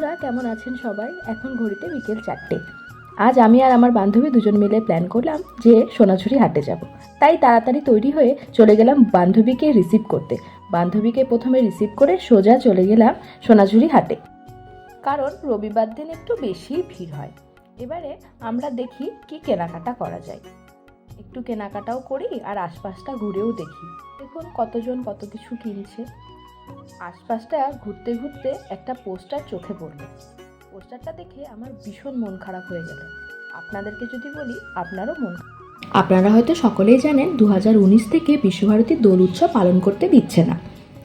বন্ধুরা কেমন আছেন সবাই? এখন ঘড়িতে বিকেল 4টে। আজ আমি আর আমার বান্ধবী দুজন মিলে প্ল্যান করলাম যে সোনাঝুরি হাটে যাব। তাই তাড়াতাড়ি তৈরি হয়ে চলে গেলাম বান্ধবীকে রিসিভ করতে। বান্ধবীকে প্রথমে রিসিভ করে সোজা চলে গেলাম সোনাঝুরি হাটে, কারণ রবিবার দিন একটু বেশি ভিড় হয়। এবারে আমরা দেখি কি কেনাকাটা করা যায়। একটু কেনাকাটাও করি আর আশপাশটা ঘুরেও দেখি। দেখুন কতজন কত কিছু কিনছে। আশপাশটা ঘুরতে ঘুরতে একটা পোস্টার চোখে পড়লো। পোস্টারটা দেখে আমার ভীষণ মন খারাপ হয়ে গেল। আপনাদেরকে যদি বলি আপনারও আপনারা হয়তো সকলেই জানেন 2019 থেকে বিশ্বভারতী দোল উৎসব পালন করতে দিচ্ছে না।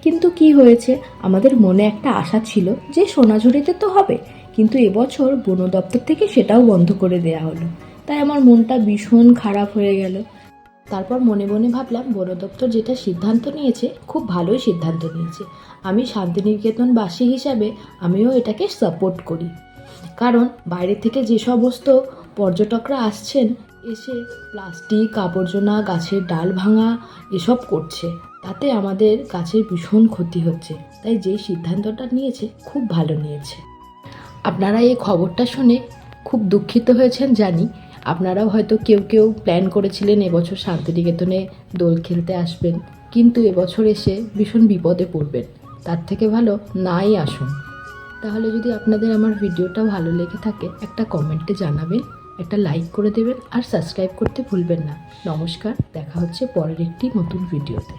কিন্তু কি হয়েছে, আমাদের মনে একটা আশা ছিল যে সোনাঝুরিতে তো হবে, কিন্তু এবছর বন দপ্তর থেকে সেটাও বন্ধ করে দেয়া হলো। তাই আমার মনটা ভীষণ খারাপ হয়ে গেল। তারপর মনে মনে ভাবলাম বন দপ্তর যেটা সিদ্ধান্ত নিয়েছে খুব ভালোই সিদ্ধান্ত নিয়েছে। আমি শান্তিনিকেতনবাসী হিসাবে আমিও এটাকে সাপোর্ট করি, কারণ বাইরে থেকে যে সমস্ত পর্যটকরা আসছেন এসে প্লাস্টিক আবর্জনা গাছের ডাল ভাঙা এসব করছে, তাতে আমাদের গাছের ভীষণ ক্ষতি হচ্ছে। তাই যে সিদ্ধান্তটা নিয়েছে খুব ভালো নিয়েছে। আপনারা এই খবরটা শুনে খুব দুঃখিত হয়েছেন জানি। আপনারাও হয়তো কেউ কেউ প্ল্যান করেছিলেন এবছর শান্তিনিকেতনে দোল খেলতে আসবেন, কিন্তু এবছর এসে ভীষণ বিপদে পড়বেন। তার থেকে ভালো নাই আসুন। তাহলে যদি আপনাদের আমার ভিডিওটা ভালো লেগে থাকে একটা কমেন্টে জানাবেন, একটা লাইক করে দেবেন আর সাবস্ক্রাইব করতে ভুলবেন না। নমস্কার, দেখা হচ্ছে পরের একটি নতুন ভিডিওতে।